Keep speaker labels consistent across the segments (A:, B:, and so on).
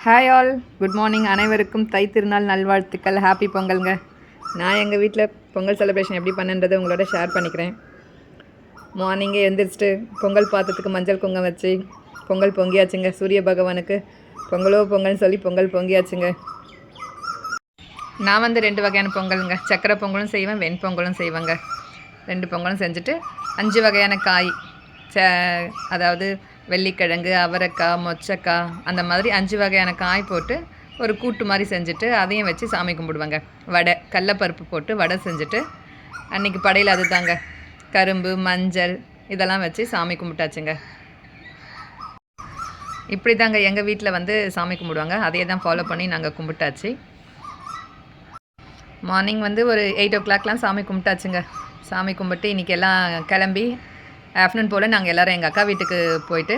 A: Hi all, good morning. அனைவருக்கும் தை திருநாள் நல்வாழ்த்துக்கள். ஹாப்பி பொங்கல்ங்க. நான் எங்கள் வீட்டில் பொங்கல் செலிப்ரேஷன் எப்படி பண்ணுன்றதை உங்களோட ஷேர் பண்ணிக்கிறேன். மார்னிங்கே எழுந்திரிச்சிட்டு பொங்கல் பாத்திரத்துக்கு மஞ்சள் குங்குமம் வச்சு பொங்கல் பொங்கியாச்சுங்க. சூரிய பகவானுக்கு பொங்கலோ பொங்கல்னு சொல்லி பொங்கல் பொங்கியாச்சுங்க. நான் 2 வகையான பொங்கலுங்க, சக்கரை பொங்கலும் செய்வேன், வெண்பொங்கலும் செய்வேங்க. 2 பொங்கலும் செஞ்சுட்டு 5 வகையான காய், அதாவது வெள்ளிக்கிழங்கு, அவரைக்காய், மொச்சக்காய், அந்த மாதிரி 5 வகையான காய் போட்டு ஒரு கூட்டு மாதிரி செஞ்சுட்டு அதையும் வச்சு சாமி கும்பிடுவாங்க. வடை, கடலப்பருப்பு போட்டு வடை செஞ்சுட்டு அன்றைக்கி படையில் அது தாங்க, கரும்பு, மஞ்சள் இதெல்லாம் வச்சு சாமி கும்பிட்டாச்சுங்க. இப்படி தாங்க எங்கள் வீட்டில் சாமி கும்பிடுவாங்க. அதையே தான் ஃபாலோ பண்ணி நாங்கள் கும்பிட்டாச்சு. மார்னிங் ஒரு 8 o'clockலாம் சாமி கும்பிட்டாச்சுங்க. சாமி கும்பிட்டு இன்றைக்கி எல்லாம் கிளம்பி ஆஃப்டர்நூன் போல் நாங்கள் எல்லோரும் எங்கள் அக்கா வீட்டுக்கு போயிட்டு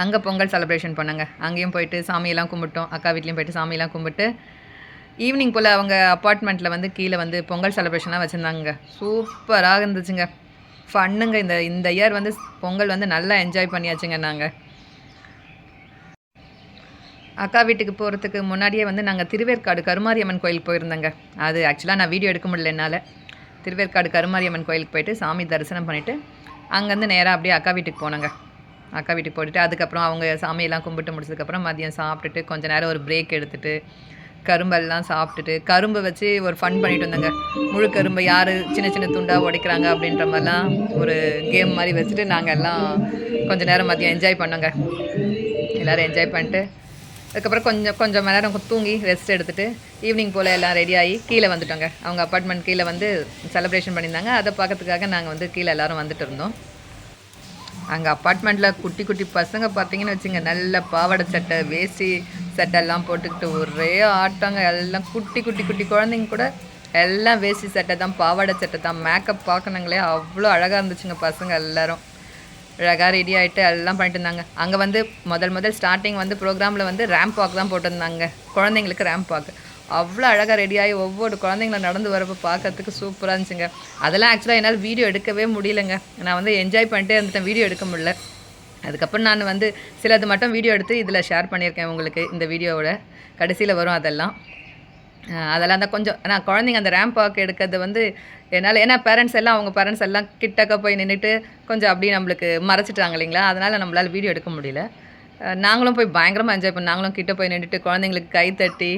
A: அங்கே பொங்கல் செலிப்ரேஷன் பண்ணோங்க. அங்கேயும் போயிட்டு சாமியெல்லாம் கும்பிட்டோம். அக்கா வீட்லேயும் போயிட்டு சாமியெல்லாம் கும்பிட்டு ஈவினிங் போல் அவங்க அப்பார்ட்மெண்ட்டில் கீழே பொங்கல் செலிப்ரேஷன்லாம் வச்சுருந்தாங்க. சூப்பராக இருந்துச்சுங்க, ஃபன்னுங்க. இந்த இயர் பொங்கல் நல்லா என்ஜாய் பண்ணியாச்சுங்க. நாங்கள் அக்கா வீட்டுக்கு போகிறதுக்கு முன்னாடியே நாங்கள் திருவேற்காடு கருமாரியம்மன் கோயிலுக்கு போயிருந்தேங்க. அது ஆக்சுவலாக நான் வீடியோ எடுக்க முடியல என்னால். திருவேற்காடு கருமாரியம்மன் கோயிலுக்கு போயிட்டு சாமி தரிசனம் பண்ணிவிட்டு அங்கேருந்து நேராக அப்படியே அக்கா வீட்டுக்கு போனோங்க. அக்கா வீட்டுக்கு போயிட்டு அதுக்கப்புறம் அவங்க சாமியெல்லாம் கும்பிட்டு முடிச்சதுக்கப்புறம் மதியம் சாப்பிட்டுட்டு கொஞ்சம் நேரம் ஒரு பிரேக் எடுத்துகிட்டு கரும்பெல்லாம் சாப்பிட்டுட்டு கரும்பை வச்சு ஒரு ஃபன் பண்ணிட்டு வந்தோங்க. முழு கரும்பை யார் சின்ன சின்ன துண்டாக உடைக்கிறாங்க அப்படின்ற மாதிரிலாம் ஒரு கேம் மாதிரி வச்சுட்டு நாங்கள் எல்லாம் கொஞ்சம் நேரம் மதியம் என்ஜாய் பண்ணோங்க. எல்லோரும் என்ஜாய் பண்ணிட்டு அதுக்கப்புறம் கொஞ்சம் மணி நேரம் தூங்கி ரெஸ்ட் எடுத்துகிட்டு ஈவினிங் போல் எல்லாம் ரெடியாகி கீழே வந்துட்டோங்க. அவங்க அப்பார்ட்மெண்ட் கீழே செலிப்ரேஷன் பண்ணியிருந்தாங்க. அதை பார்க்கறதுக்காக நாங்கள் கீழே எல்லோரும் வந்துட்டு இருந்தோம். அங்கே அப்பார்ட்மெண்ட்டில் குட்டி குட்டி பசங்க பார்த்தீங்கன்னு வச்சுங்க, நல்ல பாவாடை சட்டை, வேஷ்டி சட்டையெல்லாம் போட்டுக்கிட்டு ஒரே ஆட்டாங்க. எல்லாம் குட்டி குட்டி குட்டி குழந்தைங்க கூட எல்லாம் வேஷ்டி சட்டை தான், பாவாடை சட்டை தான். மேக்கப் பார்க்கணுங்களே அவ்வளோ அழகாக இருந்துச்சுங்க. பசங்க எல்லோரும் அழகாக ரெடி ஆகிட்டு எல்லாம் பண்ணிட்டு இருந்தாங்க. அங்கே முதல் ஸ்டார்டிங் ப்ரோக்ராமில் ரேம்ப் வாக் தான் போட்டிருந்தாங்க. குழந்தைங்களுக்கு ரேம்ப் வாக் அவ்வளோ அழகாக ரெடியாகி ஒவ்வொரு குழந்தைங்கள நடந்து வரப்போ பார்க்கறதுக்கு சூப்பராக இருந்துச்சுங்க. அதெல்லாம் ஆக்சுவலாக என்னால் வீடியோ எடுக்கவே முடியலைங்க. நான் என்ஜாய் பண்ணிட்டே இருந்துட்டேன், வீடியோ எடுக்க முடியல. அதுக்கப்புறம் நான் சிலது மட்டும் வீடியோ எடுத்து இதில் ஷேர் பண்ணியிருக்கேன் உங்களுக்கு. இந்த வீடியோவோட கடைசியில் வரும் அதெல்லாம் தான் கொஞ்சம். நான் குழந்தைங்க அந்த ரேம்ப் வாக் எடுக்கிறது என்னால், ஏன்னா அவங்க பேரண்ட்ஸ் எல்லாம் கிட்டக்க போய் நின்றுட்டு கொஞ்சம் அப்படி நம்மளுக்கு மறைச்சிட்டாங்க இல்லைங்களா, அதனால் நம்மளால் வீடியோ எடுக்க முடியல. நாங்களும் போய் பயங்கரமாக என்ஜாய் பண்ணோம். நாங்களும் கிட்டே போய் நின்றுட்டு குழந்தைங்களுக்கு கை தட்டி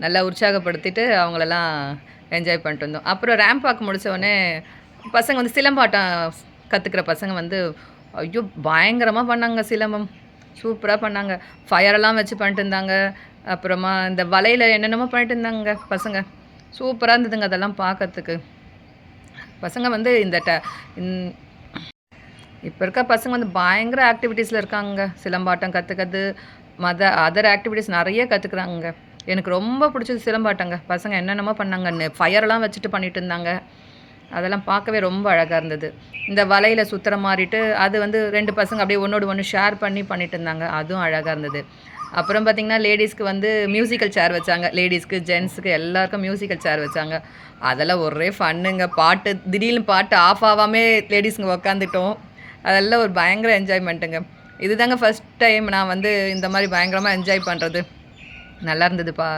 A: நல்லா உற்சாகப்படுத்திட்டு அவங்களெல்லாம் என்ஜாய் பண்ணிட்டு வந்தோம். அப்புறம் ரேம்ப் வாக் முடித்தோடனே பசங்க சிலம்பாட்டம் கற்றுக்கிற பசங்க ஐயோ பயங்கரமாக பண்ணாங்க. சிலம்பம் சூப்பராக பண்ணாங்க. ஃபயரெல்லாம் வச்சு பண்ணிட்டு இருந்தாங்க. அப்புறமா இந்த வலையில் என்னென்னமோ பண்ணிட்டு இருந்தாங்க பசங்க. சூப்பராக இருந்ததுங்க அதெல்லாம் பார்க்கறதுக்கு. பசங்க இந்த இப்போ இருக்க பசங்க பயங்கர ஆக்டிவிட்டீஸில் இருக்காங்க. சிலம்பாட்டம் கற்றுக்கிறது, அதர் ஆக்டிவிட்டீஸ் நிறைய கற்றுக்குறாங்க. எனக்கு ரொம்ப பிடிச்சது சிலம்பாட்டங்க. பசங்க என்னென்னமோ பண்ணாங்க. ஃபயரெல்லாம் வச்சுட்டு பண்ணிட்டு இருந்தாங்க. அதெல்லாம் பார்க்கவே ரொம்ப அழகாக இருந்தது. இந்த வலையில் சுற்றுற மாறிட்டு அது 2 பசங்க அப்படியே ஒன்றோடு ஒன்று ஷேர் பண்ணிட்டு இருந்தாங்க. அதுவும் அழகாக இருந்தது. அப்புறம் பார்த்திங்கன்னா லேடிஸ்க்கு மியூசிக்கல் சேர் வச்சாங்க. லேடிஸ்க்கு ஜென்ஸுக்கு எல்லாருக்கும் மியூசிக்கல் சேர் வச்சாங்க. அதெல்லாம் ஒரே ஃபன்னுங்க. திடீர்னு பாட்டு ஆஃப் ஆகாமே லேடிஸுங்க உக்காந்துட்டோம். அதெல்லாம் ஒரு பயங்கர என்ஜாய்மெண்ட்டுங்க. இது தாங்க ஃபஸ்ட் டைம் நான் இந்த மாதிரி பயங்கரமாக என்ஜாய் பண்ணுறது. நல்லா இருந்ததுப்பா.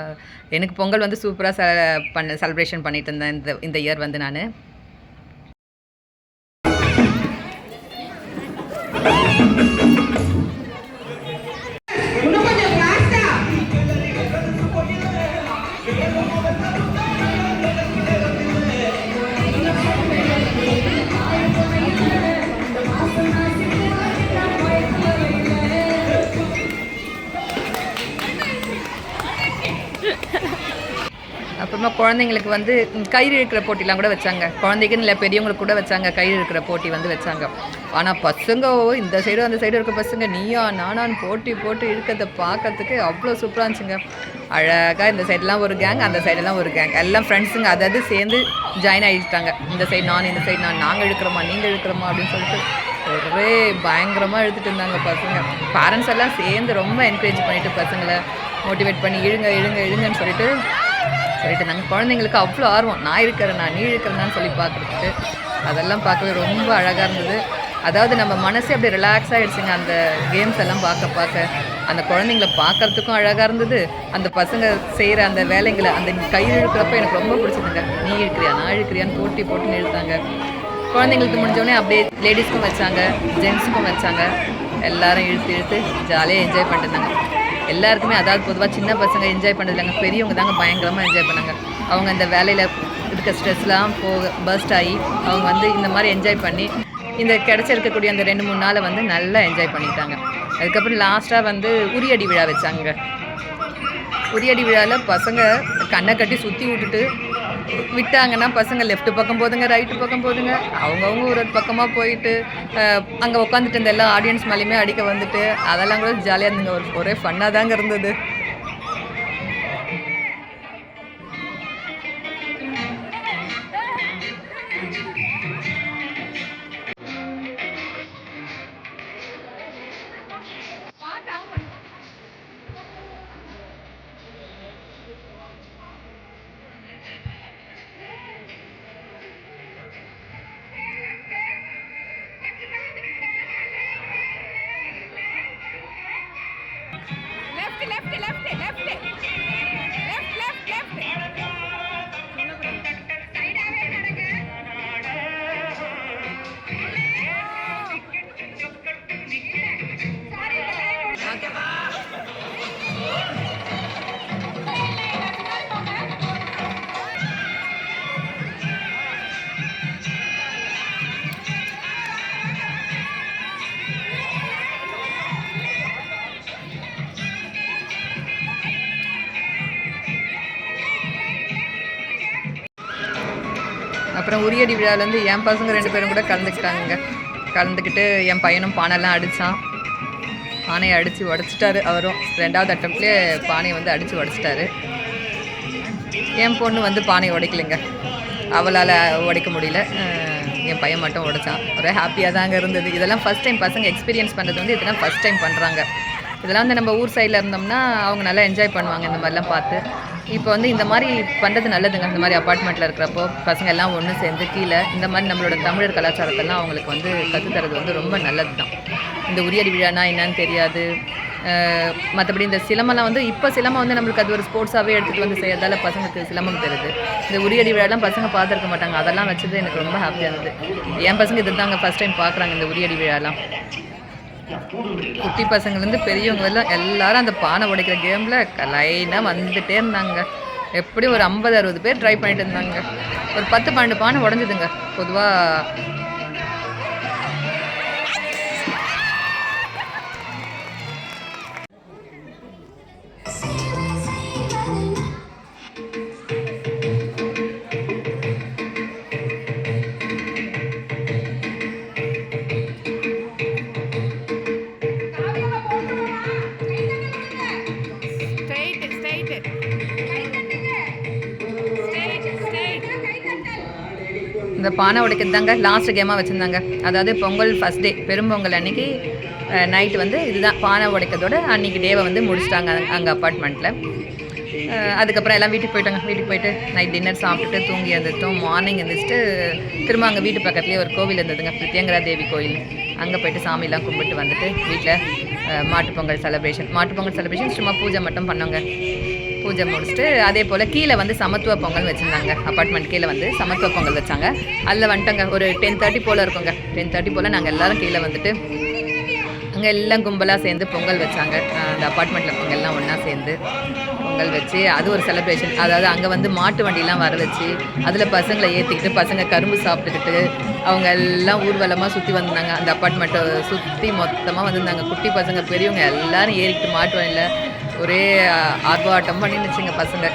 A: எனக்கு பொங்கல் சூப்பராக செலிப்ரேஷன் பண்ணிட்டு இருந்தேன் இந்த இயர் நான். அப்புறமா குழந்தைங்களுக்கு கயிறு இழுக்கிற போட்டிலாம் கூட வச்சாங்க. குழந்தைக்குன்னு இல்லை, பெரியவங்களுக்கு கூட வச்சாங்க. கயிறு இழுக்கிற போட்டி வச்சாங்க. ஆனால் பசங்க இந்த சைடும் அந்த சைடும் இருக்க பசங்க நீயா நானான்னு போட்டு இழுக்கிறத பார்க்கறதுக்கு அவ்வளோ சூப்பராக இருந்துச்சுங்க. அழகாக இந்த சைடெலாம் ஒரு கேங், அந்த சைடெல்லாம் ஒரு கேங், எல்லாம் ஃப்ரெண்ட்ஸுங்க அதாவது சேர்ந்து ஜாயின் ஆகிட்டாங்க. இந்த சைடு நான், இந்த சைடு நான், நாங்கள் இழுக்கிறோமா நீங்கள் இழுக்கிறோமா அப்படின்னு சொல்லிட்டு ஒரே பயங்கரமாக இழுத்துட்டு இருந்தாங்க பசங்க. பேரண்ட்ஸ் எல்லாம் சேர்ந்து ரொம்ப என்கரேஜ் பண்ணிவிட்டு பசங்களை மோட்டிவேட் பண்ணி இழுங்கன்னு சொல்லிட்டு இருந்தாங்க. குழந்தைங்களுக்கு அவ்வளோ ஆர்வம். நான் இருக்கிறேன்னா நீ இருக்கிறேன்னு சொல்லி பார்க்குறதுக்கு. அதெல்லாம் பார்க்கவே ரொம்ப அழகாக இருந்தது. அதாவது நம்ம மனசே அப்படியே ரிலாக்ஸ் ஆகிடுச்சுங்க அந்த கேம்ஸ் எல்லாம் பார்க்க அந்த குழந்தைங்கள பார்க்குறதுக்கும் அழகாக இருந்தது. அந்த பசங்க செய்கிற அந்த வேலைங்களை அந்த கயிறு இழுக்கிறப்ப எனக்கு ரொம்ப பிடிச்சதுங்க. நீ இழுக்கிறியா நான் இழுக்கிறியான்னு போட்டி போட்டுன்னு இழுத்தாங்க. குழந்தைங்களுக்கு முடிஞ்சோடனே அப்படியே லேடிஸ்க்கும் வச்சாங்க, ஜென்ஸுக்கும் வச்சாங்க. எல்லோரும் இழுத்து இழுத்து ஜாலியாக என்ஜாய் பண்ணிட்டுருந்தாங்க. எல்லாருக்குமே அதாவது பொதுவாக சின்ன பசங்க என்ஜாய் பண்ணது இல்லைங்க, பெரியவங்க தாங்க பயங்கரமாக என்ஜாய் பண்ணாங்க. அவங்க அந்த வேலையில் இருக்க ஸ்ட்ரெஸ்லாம் பர்ஸ்ட் ஆகி அவங்க வந்து இந்த மாதிரி என்ஜாய் பண்ணி இந்த கிடச்சிருக்கக்கூடிய அந்த 2-3 நாளை வந்து நல்லா என்ஜாய் பண்ணிட்டாங்க. அதுக்கப்புறம் லாஸ்ட்டாக வந்து உரியடி விழா வச்சாங்க. உரியடி விழாவில் பசங்க கண்ணை கட்டி சுற்றி விட்டுட்டு விட்டாங்கன்னா பசங்க லெஃப்ட் பக்கம் போதுங்க, ரைட்டு பக்கம் போதுங்க, அவங்கவுங்க ஒரு பக்கமாக போயிட்டு அங்கே உட்காந்துட்டு இருந்த எல்லா ஆடியன்ஸ் மேலேயுமே அடிக்க வந்துட்டு அதெல்லாம் கூட ஜாலியாக இருந்துங்க. ஒரே ஃபன்னாக தாங்க இருந்தது. அப்புறம் உரியடி விழாவிலேருந்து என் பசங்க 2 பேரும் கூட கலந்துக்கிட்டாங்க. கலந்துக்கிட்டு என் பையனும் பானைலாம் அடித்தான். பானையை அடித்து உடச்சிட்டாரு. அவரும் 2வது அட்டம்ப்ட்லேயே பானையை வந்து அடித்து உடச்சிட்டாரு. என் பொண்ணு வந்து பானையை உடைக்கலைங்க, அவளால் உடைக்க முடியல. என் பையன் மட்டும் உடைச்சான். ஒரே ஹாப்பியாக தாங்க இருந்தது. இதெல்லாம் ஃபஸ்ட் டைம் பசங்க எக்ஸ்பீரியன்ஸ் பண்ணுறது வந்து இதெல்லாம் ஃபஸ்ட் டைம் பண்ணுறாங்க. இதெல்லாம் வந்து நம்ம ஊர் சைடில் இருந்தோம்னா அவங்க நல்லா என்ஜாய் பண்ணுவாங்க இந்த மாதிரிலாம் பார்த்து. இப்போ வந்து இந்த மாதிரி பண்ணுறது நல்லதுங்க. இந்த மாதிரி அப்பார்ட்மெண்ட்டில் இருக்கிறப்போ பசங்க எல்லாம் ஒன்று சேர்ந்து கீழே இந்த மாதிரி நம்மளோட தமிழர் கலாச்சாரத்தெல்லாம் அவங்களுக்கு வந்து கற்றுத்தரது வந்து ரொம்ப நல்லது தான். இந்த உரியடி விழானா என்னன்னு தெரியாது. மற்றபடி இந்த சிலம்பம்லாம் வந்து இப்போ சிலம்பம் வந்து நம்மளுக்கு அது ஒரு ஸ்போர்ட்ஸாகவே எடுத்துகிட்டு வந்து செய்யறதால பசங்களுக்கு சிலம்பம் தெரியுது. இந்த உரியடி விழாலாம் பசங்க பார்த்துருக்க மாட்டாங்க. அதெல்லாம் வச்சது எனக்கு ரொம்ப ஹாப்பியாக இருந்தது. என் பசங்க இது தாங்க ஃபஸ்ட் டைம் பார்க்குறாங்க இந்த உரியடி விழாலாம். குட்டி பசங்கள்லேருந்து பெரியவங்க எல்லாம் எல்லாரும் அந்த பானை உடைக்கிற கேமில் லைனாக வந்துகிட்டே இருந்தாங்க. எப்படியும் ஒரு 50-60 பேர் ட்ரை பண்ணிட்டு இருந்தாங்க. ஒரு 10-12 பானை உடஞ்சிதுங்க பொதுவாக. இந்த பானை உடைக்கிறது தாங்க லாஸ்ட் கேமாக வச்சுருந்தாங்க. அதாவது பொங்கல் ஃபஸ்ட் டே பெரும்பொங்கல் அன்றைக்கி நைட்டு வந்து இதுதான் பானை உடைக்கிறதோட அன்றைக்கி டேவை வந்து முடிச்சிட்டாங்க அங்கே அப்பார்ட்மெண்ட்டில். அதுக்கப்புறம் எல்லாம் வீட்டுக்கு போயிட்டாங்க. வீட்டுக்கு போயிட்டு நைட் டின்னர் சாப்பிட்டுட்டு தூங்கி எழுந்துட்டோம். மார்னிங் எழுந்திரிச்சிட்டு திரும்ப அங்கே வீட்டு பக்கத்துலேயே ஒரு கோவில் இருந்ததுங்க, பிரத்யங்கரா தேவி கோயில். அங்கே போய்ட்டு சாமியெல்லாம் கும்பிட்டு வந்துட்டு வீட்டில் மாட்டுப்பொங்கல் செலிப்ரேஷன் சும்மா பூஜை மட்டும் பண்ணோங்க. பூஜை முடிச்சுட்டு அதே போல் கீழே வந்து சமத்துவ பொங்கல் வச்சுருந்தாங்க. அப்பார்ட்மெண்ட் கீழே வந்து சமத்துவ பொங்கல் வச்சாங்க. அதில் வந்துட்டோங்க ஒரு 10:30 போல் இருக்குங்க. 10:30 போல் நாங்கள் எல்லோரும் கீழே வந்துட்டு அங்கே எல்லாம் கும்பலாக சேர்ந்து பொங்கல் வச்சாங்க. அந்த அப்பார்ட்மெண்ட்டில் பொங்கல்லாம் ஒன்றா சேர்ந்து பொங்கல் வச்சு அது ஒரு செலிப்ரேஷன். அதாவது அங்கே வந்து மாட்டு வண்டிலாம் வர வச்சு அதில் பசங்களை ஏற்றிக்கிட்டு பசங்க கரும்பு சாப்பிட்டுக்கிட்டு அவங்க எல்லாம் ஊர்வலமாக சுற்றி வந்தாங்க. அந்த அப்பார்ட்மெண்ட்டை சுற்றி மொத்தமாக வந்திருந்தாங்க. குட்டி பசங்க பெரியவங்க எல்லோரும் ஏறிக்கிட்டு மாட்டு வண்டியில் ஒரே ஆர்ப்பாட்டம் பண்ணிருந்துச்சுங்க பசங்க.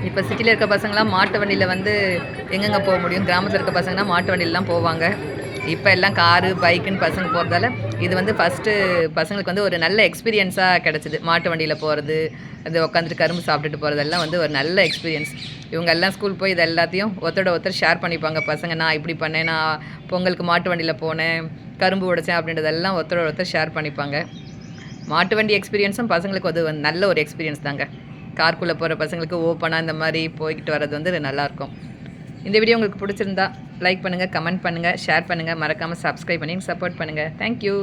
A: இப்போ சிட்டியில் இருக்க பசங்களாம் மாட்டு வண்டியில் வந்து எங்கெங்கே போக முடியும், கிராமத்தில் இருக்க பசங்கன்னா மாட்டு வண்டியிலலாம் போவாங்க. இப்போ எல்லாம் காரு பைக்குன்னு பசங்க போகிறதால இது வந்து ஃபஸ்ட்டு பசங்களுக்கு வந்து ஒரு நல்ல எக்ஸ்பீரியன்ஸாக கிடச்சிது. மாட்டு வண்டியில் போகிறது, அது உட்காந்துட்டு கரும்பு சாப்பிட்டுட்டு போகிறதெல்லாம் வந்து ஒரு நல்ல எக்ஸ்பீரியன்ஸ். இவங்க எல்லாம் ஸ்கூல் போய் இது எல்லாத்தையும் ஒருத்தரோட ஒருத்தர் ஷேர் பண்ணிப்பாங்க. பசங்க நான் இப்படி பண்ணேன், நான் பொங்கலுக்கு மாட்டு வண்டியில் போனேன், கரும்பு உடைச்சேன் அப்படின்றதெல்லாம் ஒருத்தரோட ஒருத்தர் ஷேர் பண்ணிப்பாங்க. மாட்டு வண்டி எக்ஸ்பீரியன்ஸும் பசங்களுக்கு அது நல்ல ஒரு எக்ஸ்பீரியன்ஸ் தாங்க. கார்க்குள்ளே போகிற பசங்களுக்கு ஓப்பனாக இந்த மாதிரி போய்கிட்டு வர்றது வந்து நல்லாயிருக்கும். இந்த வீடியோ உங்களுக்கு பிடிச்சிருந்தா லைக் பண்ணுங்கள், கமெண்ட் பண்ணுங்கள், ஷேர் பண்ணுங்கள், மறக்காமல் சப்ஸ்கிரைப் பண்ணி சப்போர்ட் பண்ணுங்கள். தேங்க்யூ.